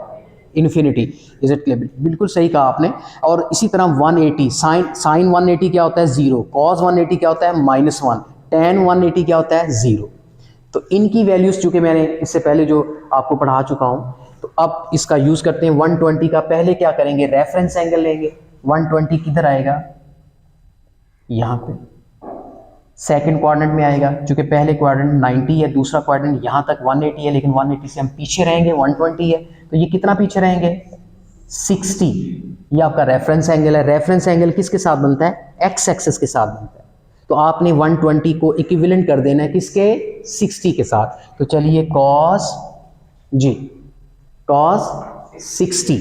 इन्फिनिटी। Is it clear? बिल्कुल सही कहा आपने। और इसी तरह 180 sin 180 क्या होता है 0, cos 180 क्या होता है -1, tan 180 क्या होता है 0। तो इनकी वैल्यूज चूंकि मैंने इससे पहले जो आपको पढ़ा चुका हूं, तो अब इसका यूज करते हैं। 120 का पहले क्या करेंगे, रेफरेंस एंगल लेंगे। 120 किधर आएगा, यहां पे सेकंड क्वाड्रेंट में आएगा, क्योंकि पहले क्वाड्रेंट 90 है, दूसरा क्वाड्रेंट यहाँ तक 180 है, लेकिन 180 से हम पीछे रहेंगे, 120 है, तो ये कितना पीछे रहेंगे 60। ये आपका रेफरेंस एंगल है। रेफरेंस एंगल किसके साथ बनता है, एक्स एक्सिस के साथ बनता है। तो आपने 120 को इक्विवेलेंट कर देना है किसके, 60 के साथ। तो चलिए कॉस जी, कॉस 60,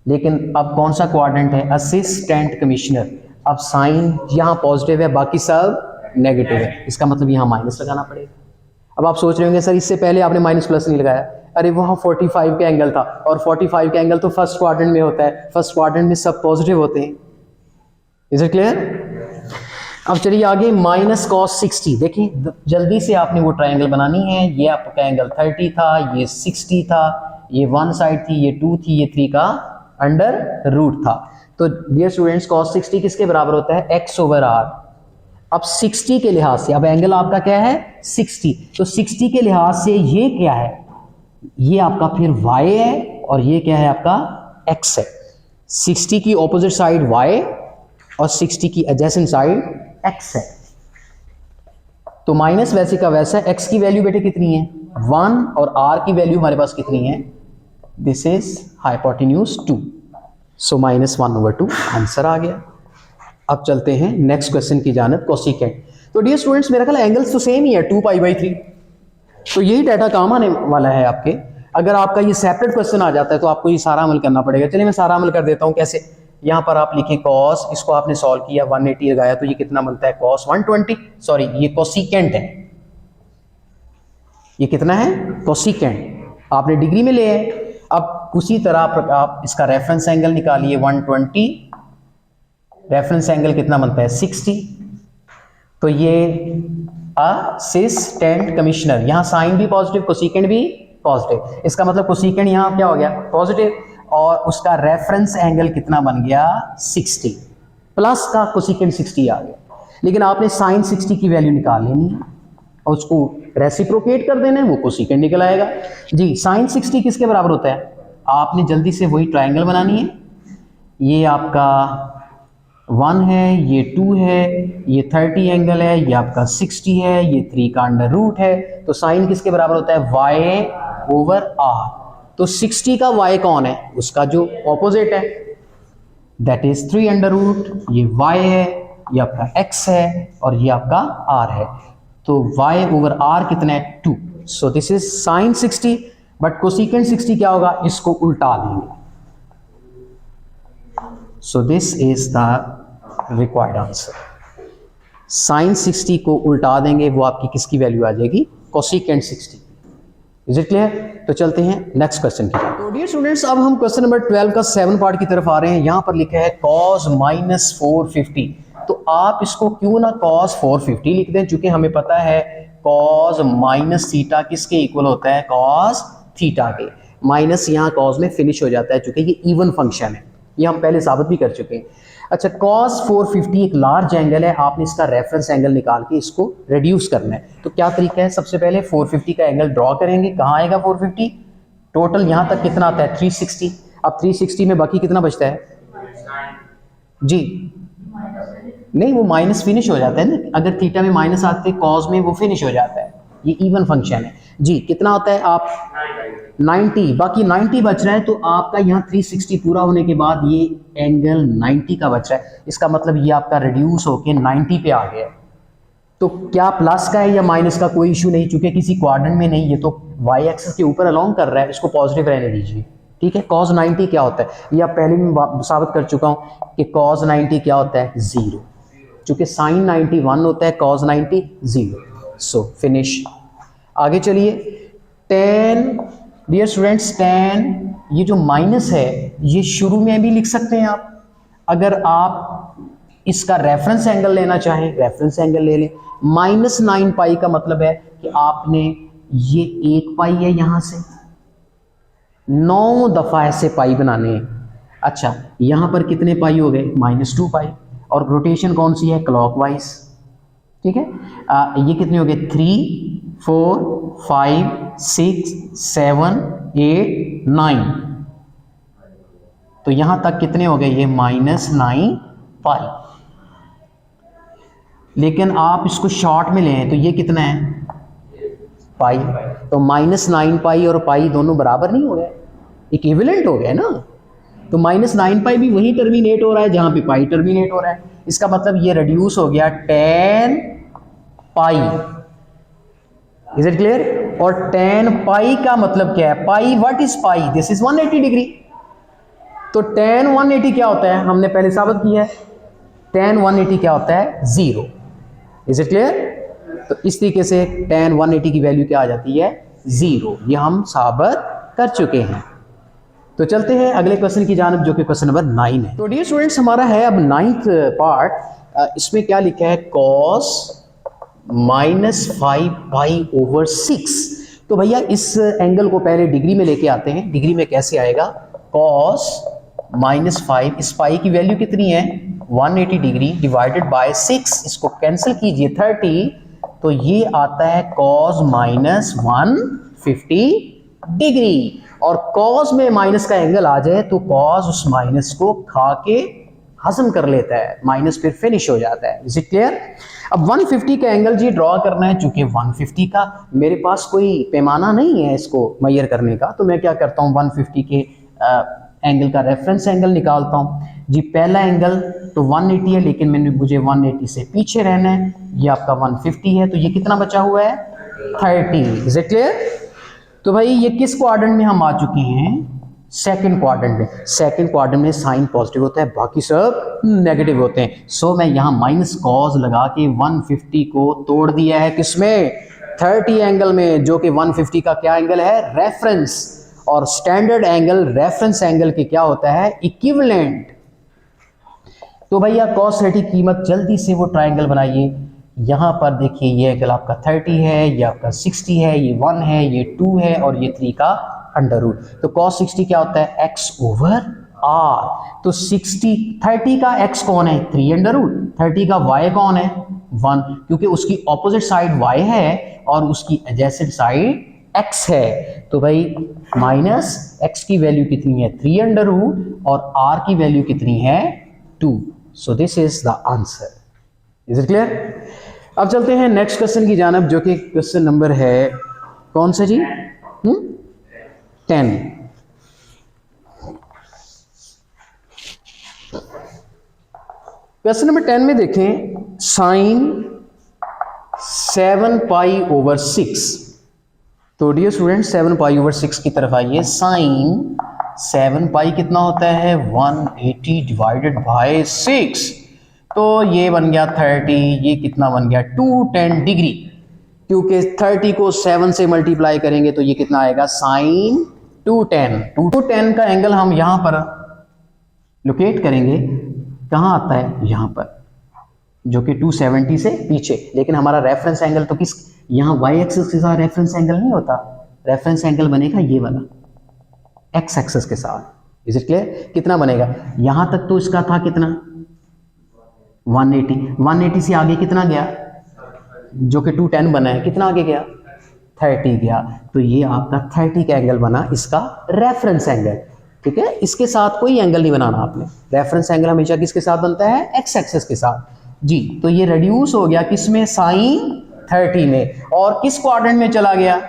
लेकिन अब कौन सा क्वाड्रेंट है, असिस्टेंट कमिश्नर। अब साइन यहाँ पॉजिटिव है, बाकी सब नेगेटिव है, इसका मतलब यहाँ माइनस लगाना पड़ेगा। अब आप सोच रहे होंगे सर इससे पहले आपने माइनस प्लस नहीं लगाया। अरे वहाँ 45 का एंगल था, और 45 का एंगल तो फर्स्ट क्वाड्रेंट में होता है, फर्स्ट क्वाड्रेंट में सब पॉजिटिव होते हैं। Is it clear? अब चलिए आगे, माइनस कॉस 60। देखिए जल्दी से आपने वो ट्राइंगल बनानी है। ये आपका एंगल 30 था, ये 60 था, ये 1 साइड थी, ये 2 थी, ये 3 का अंडर रूट था। तो डियर स्टूडेंट्स कॉस 60 किसके बराबर होता है, x ओवर r। अब 60 के लिहाज से, अब एंगल आपका क्या है 60, तो 60 के लिहाज से ये क्या है, ये आपका फिर y है, और ये क्या है आपका x है। 60 की ऑपोजिट साइड y और 60 की एडजेसेंट साइड x है। तो माइनस वैसे का वैसा, x की वैल्यू बेटे कितनी है 1, और r की वैल्यू हमारे पास कितनी है, this is hypotenuse 2, so -1/2 answer आ गया। अब चलते हैं नेक्स्ट क्वेश्चन की जानब, कोसिकेंट। तो डियर स्टूडेंट्स मेरा ख्याल एंगल्स तो सेम ही है 2π/3, तो यही डाटा काम आने वाला है आपके। अगर आपका ये सेपरेट क्वेश्चन आ जाता है तो आपको ये सारा अमल करना पड़ेगा। चलिए मैं सारा अमल कर देता हूँ। कैसे, यहाँ पर आप लिखें कॉस, इसको आपने सॉल्व किया 180 लगाया, तो ये कितना बनता है कॉस 120, सॉरी ये कोसिकेंट है, ये कितना है कोसिकेंट, आपने डिग्री में ले है। अब उसी तरह आप इसका रेफरेंस एंगल निकालिए 120, रेफरेंस एंगल कितना बनता है 60, तो ये असिस्टेंट कमिश्नर, यहाँ साइन भी पॉजिटिव, कोसिकेंट भी पॉजिटिव, इसका मतलब कोसिकेंट यहाँ क्या हो गया पॉजिटिव, और उसका रेफरेंस एंगल कितना बन गया 60, प्लस का कोसिकेंट 60 आ गया। लेकिन आपने साइन 60 की वैल्यू निकाल लेनी है और उसको रेसिप्रोकेट कर देना है, वो कोसिकेंट निकल आएगा जी। साइन 60 किसके बराबर होता है, आपने जल्दी से वही ट्रायंगल बनानी है। ये आपका 1 है, ये 2 है, ये 30 एंगल है, ये आपका 60 है, ये 3 का अंडर रूट है। तो साइन किसके बराबर होता है y ओवर r। तो 60 का y कौन है, उसका जो ऑपोजिट है, दैट इज 3 अंडर रूट, ये y है, ये आपका x है, और ये आपका r है। तो y ओवर r कितना है 2, सो दिस इज साइन 60, बट कोसिकेंट 60 क्या होगा, इसको उल्टा देंगे। So this is the required answer, sine 60 को उल्टा देंगे, वो आपकी किसकी वैल्यू आ जाएगी कोसिकेंट 60। Is it clear? तो चलते हैं नेक्स्ट क्वेश्चन की तरफ। तो डियर स्टूडेंट्स अब हम क्वेश्चन नंबर 12 का 7 पार्ट की तरफ आ रहे हैं। यहाँ पर लिखा है cos -450, तो आप इसको क्यों ना cos 450 लिख दें, चूंकि हमें पता है cos माइनस थीटा किसके इक्वल होता है, cos थीटा के। माइनस यहाँ cos में फिनिश हो जाता है, चूंकि ये इवन फंक्शन है, ये हम पहले साबित भी कर चुके हैं। अच्छा, cos 450 एक लार्ज एंगल है, आपने इसका रेफरेंस एंगल निकाल के इसको रिड्यूस करना है। तो क्या तरीका है, सबसे पहले 450 का एंगल ड्रॉ करेंगे। कहाँ आएगा 450, टोटल यहाँ तक कितना आता है 360। अब 360 में बाकी कितना बचता है जी, नहीं वो माइनस फिनिश हो जाता है ना, अगर थीटा में माइनस आते कॉस में वो फिनिश हो जाता है, ये इवन फंक्शन है जी। कितना होता है आप 90, बाकी 90 बच रहा है, तो आपका यहाँ 360 पूरा होने के बाद ये एंगल 90 का बच रहा है। इसका मतलब ये आपका रिड्यूस होके 90 पे आ गया है। तो क्या प्लस का है या माइनस का कोई इशू नहीं, चूंकि किसी क्वाड्रेंट में नहीं, ये तो वाई एक्सिस के ऊपर अलोंग कर रहा है, इसको पॉजिटिव रहने दीजिए, ठीक है। cos 90 क्या होता है, ये आप पहले भी साबित कर चुका हूँ कि cos 90 क्या होता है 0, चूंकि sin 90 1 होता है, cos 90 0। सो फिनिश। आगे चलिए, tan डियर स्टूडेंट्स, tan ये जो माइनस है ये शुरू में भी लिख सकते हैं आप। अगर आप इसका रेफरेंस एंगल लेना चाहें, रेफरेंस एंगल ले लें। -9 पाई का मतलब है कि आपने ये 1 पाई है, यहां से 9 दफा ऐसे पाई बनाने हैं। अच्छा, यहां पर कितने पाई हो गए -2 पाई, और रोटेशन कौन सी है क्लॉकवाइज, ठीक है। ये कितने हो गए 3 4 5 6 7 8 9, तो यहां तक कितने हो गए ये -9 पाई। लेकिन आप इसको शॉर्ट में लें तो ये कितना है, पाई। तो -9 पाई और पाई दोनों बराबर नहीं हो गए, इक्विवेलेंट हो गए ना। तो -9 पाई भी वही टर्मिनेट हो रहा है जहां पे पाई टर्मिनेट हो रहा है। इसका मतलब ये रिड्यूस हो गया tan pi. Is it clear? और tan पाई का मतलब क्या है, pi, what is pi, this is 180 degree. तो tan 180 क्या होता है, हमने पहले साबित किया है, tan 180 क्या होता है, 0। Is it clear? तो इस तरीके से tan 180 की वैल्यू क्या आ जाती है, 0। ये हम साबित कर चुके हैं। तो चलते हैं अगले क्वेश्चन की जानब, जो कि क्वेश्चन नंबर 9 है। तो डियर स्टूडेंट्स, हमारा है अब 9th पार्ट। इसमें क्या लिखा है, cos -5 पाई ओवर 6। तो भैया इस एंगल को पहले डिग्री में लेके आते हैं। डिग्री में कैसे आएगा, cos -5, इस पाई की वैल्यू कितनी है, 180 डिग्री डिवाइडेड बाय 6, इसको कैंसिल कीजिए 30, तो ये आता है cos -150 डिग्री। और cos में माइनस का एंगल आ जाए तो cos उस माइनस को खा के हजम कर लेता है, माइनस फिर फिनिश हो जाता है। Is it clear? अब 150 का एंगल जी ड्रॉ करना है, चूंकि 150 का मेरे पास कोई पैमाना नहीं है इसको मेजर करने का, तो मैं क्या करता हूँ, 150 के एंगल का रेफरेंस एंगल निकालता हूँ जी। पहला एंगल तो 180 है, लेकिन मुझे 180 से पीछे रहना है, ये आपका 150 है, तो ये कितना बचा हुआ है, 30। Is it clear? तो भाई ये किस क्वाड्रेंट में हम आ चुके हैं, सेकंड क्वाड्रेंट में। सेकंड क्वाड्रेंट में साइन पॉजिटिव होता है, बाकी सब नेगेटिव होते हैं। सो मैं यहां माइनस कॉस लगा के 150 को तोड़ दिया है, किसमें, 30 एंगल में, जो कि 150 का क्या एंगल है, रेफरेंस। और स्टैंडर्ड एंगल रेफरेंस एंगल के क्या होता है, इक्विवेलेंट। तो भैया cos 30 कीमत, जल्दी से वो ट्राइंगल बनाइए। यहां पर देखिए ये एंगल आपका 30 है, ये आपका 60 है, ये 1 है, ये 2 है, और ये 3 का अंडर रूट। तो cos 60 क्या होता है, x ओवर r। तो 30 का x कौन है, 3 अंडर रूट। 30 का y कौन है, 1, क्योंकि उसकी ऑपोजिट साइड y है और उसकी एडजेसेंट साइड x है। तो भाई माइनस x की वैल्यू कितनी है, 3 अंडर रूट, और r की वैल्यू कितनी है, 2। So this is the answer. Is it clear? अब चलते हैं नेक्स्ट क्वेश्चन की जानब, जो कि क्वेश्चन नंबर है कौन सा जी, 10। क्वेश्चन नंबर 10 में देखें, साइन 7 पाई ओवर 6। तो डियर स्टूडेंट 7 पाई ओवर 6 की तरफ आइए। साइन 7 पाई कितना होता है, 180 डिवाइडेड बाय 6। तो ये बन गया 30, ये कितना बन गया, 210 डिग्री, क्योंकि 30 को 7 से मल्टीप्लाई करेंगे तो ये कितना आएगा, साइन 210 का एंगल हम यहां पर लोकेट करेंगे, कहां आता है, यहां पर, जो कि 270 से पीछे। लेकिन हमारा रेफरेंस एंगल तो किस, यहां y एक्सिस के साथ रेफरेंस एंगल नहीं होता, रेफरेंस एंगल बनेगा ये वाला, x एक्सिस के साथ। Is it clear? कितना बनेगा, यहां तक तो इसका था कितना, 180 से आगे कितना गया, जो कि 210 बना है, कितना आगे गया, 30 गया। तो ये आपका 30 का एंगल बना, इसका रेफरेंस एंगल। ठीक है, इसके साथ कोई एंगल नहीं बनाना आपने, रेफरेंस एंगल हमेशा किसके साथ बनता है, एक्स एक्सिस के साथ जी। तो ये रिड्यूस हो गया किसमें, साइन 30 में, और किस क्वाड्रेंट में चला गया,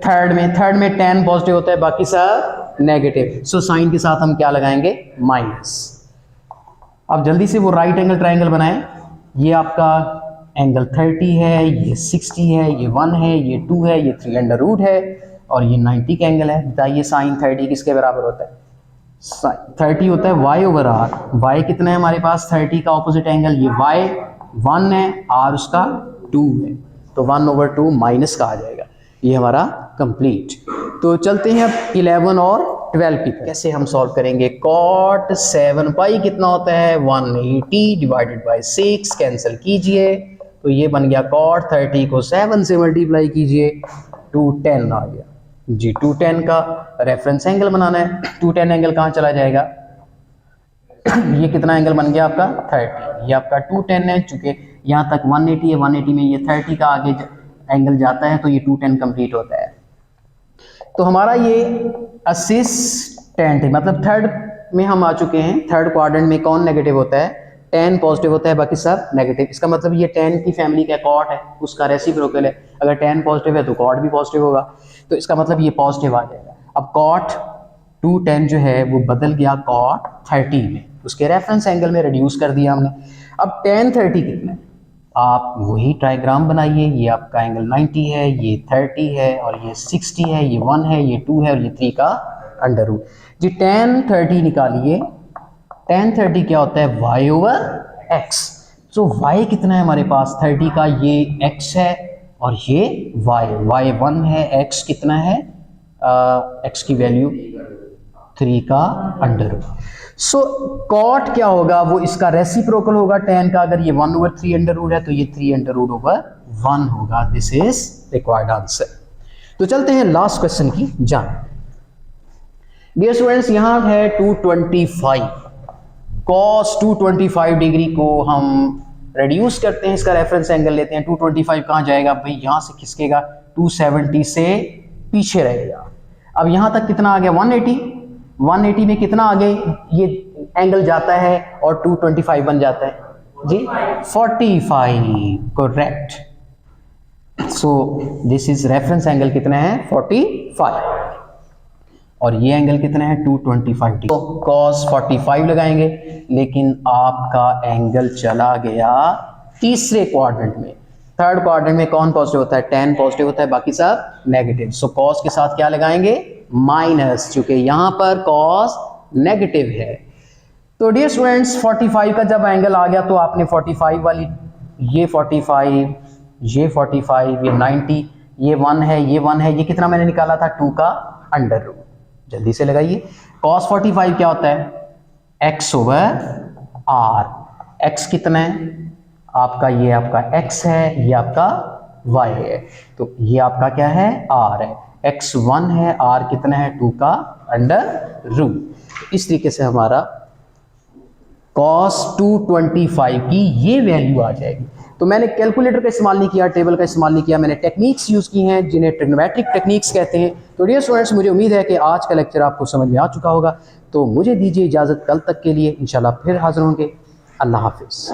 थर्ड में। थर्ड में tan पॉजिटिव होता है, बाकी सब नेगेटिव। सो साइन के साथ हम क्या लगाएंगे, माइनस। अब जल्दी से वो राइट एंगल ट्राइंगल बनाएं। ये आपका एंगल 30 है, ये 60 है, ये 1 है, ये 2 है, ये 3 अंडर रूट है, और ये 90 का एंगल है। बताइए साइन 30 किसके बराबर होता है, 30 होता है y ओवर आर। y कितना है हमारे पास, 30 का ऑपोजिट एंगल, ये y 1 है, r उसका 2 है, तो 1 ओवर 2 माइनस का आ जाएगा। ये हमारा कंप्लीट। तो चलते हैं अब 11 और 12 की तरफ। कैसे हम सॉल्व करेंगे, cot 7 पाई कितना होता है, 180 डिवाइडेड बाय 6, कैंसिल कीजिए, तो ये बन गया cot 30 को 7 से मल्टीप्लाई कीजिए, 210 आ गया जी। 210 का रेफरेंस एंगल बनाना है, 210 एंगल कहाँ चला जाएगा, ये कितना एंगल बन गया आपका 30, ये आपका 210 है, चूंकि यहाँ तक 180 है, 180 में ये 30 का आगे एंगल जाता है, तो ये 210 कंप्लीट होता है। तो हमारा ये असिस्टेंट है, मतलब थर्ड में हम आ चुके हैं। थर्ड क्वाड्रेंट में कौन नेगेटिव होता है, tan पॉजिटिव होता है, बाकी सब नेगेटिव। इसका मतलब ये tan की फैमिली का cot है, उसका रेसिप्रोकल है। अगर tan पॉजिटिव है तो cot भी पॉजिटिव होगा, तो इसका मतलब ये पॉजिटिव आ जाएगा। अब cot 2tan जो है वो बदल गया cot 30 में, उसके रेफरेंस एंगल में रिड्यूस कर दिया हमने। अब tan 30 कितना है, आप वही ट्राइग्राम बनाइए। ये आपका एंगल 90 है, ये 30 है, और ये 60 है, ये 1 है, ये 2 है, और ये 3 का अंडर रूट जी। tan 30 निकालिए। tan 30 क्या होता है, y ओवर x। सो y कितना है हमारे पास 30 का, ये x है और ये y 1 है, x कितना है, x की वैल्यू 3 का अंडर रूट। सो cot क्या होगा, वो इसका रेसिप्रोकल होगा tan का। अगर ये 1 ओवर 3 अंडर रूट है तो ये 3 अंडर रूट ओवर 1 होगा। This is required answer. तो चलते हैं लास्ट क्वेश्चन की जान। डियर स्टूडेंट्स, यहां है 225 cos 225 डिग्री को हम रिड्यूस करते हैं, इसका रेफरेंस एंगल लेते हैं। 225 कहां जाएगा भाई, यहां से खिसकेगा, 270 से पीछे रहेगा। अब यहां तक कितना आ गया, 180 में कितना आगे ये एंगल जाता है और 225 बन जाता है जी 45, correct. So this is reference angle कितना है 45, और ये एंगल कितना है 225 डिग्री। तो cos 45 लगाएंगे, लेकिन आपका एंगल चला गया तीसरे क्वाड्रेंट में। थर्ड क्वाड्रेंट में कौन पॉजिटिव होता है, tan पॉजिटिव होता है, बाकी सब नेगेटिव। सो cos के साथ क्या लगाएंगे, माइनस, चूंकि यहां पर cos नेगेटिव है। तो डियर स्टूडेंट्स 45 का जब एंगल आ गया तो आपने 45 वाली, ये 45, ये 45, ये 90, ये 1 है, ये 1 है, ये कितना मैंने निकाला था 2 का अंडर रूट। जल्दी से लगाइए। cos 45 क्या होता है, x ओवर r। x कितना है आपका, ये आपका x है, ये आपका y है, तो ये आपका क्या है r है। x 1 है, r कितना है 2 का अंडर रूट। इस तरीके से हमारा cos 225 की ये वैल्यू आ जाएगी। तो मैंने कैलकुलेटर का इस्तेमाल नहीं किया, टेबल का इस्तेमाल नहीं किया, मैंने टेक्निक्स यूज़ की हैं जिन्हें ट्रिग्नोमेट्रिक टेक्निक्स कहते हैं। तो डियर स्टूडेंट्स, मुझे उम्मीद है कि आज का लेक्चर आपको समझ में आ चुका होगा। तो मुझे दीजिए इजाज़त, कल तक के लिए इंशाल्लाह फिर हाज़िर होंगे। अल्लाह हाफिज़।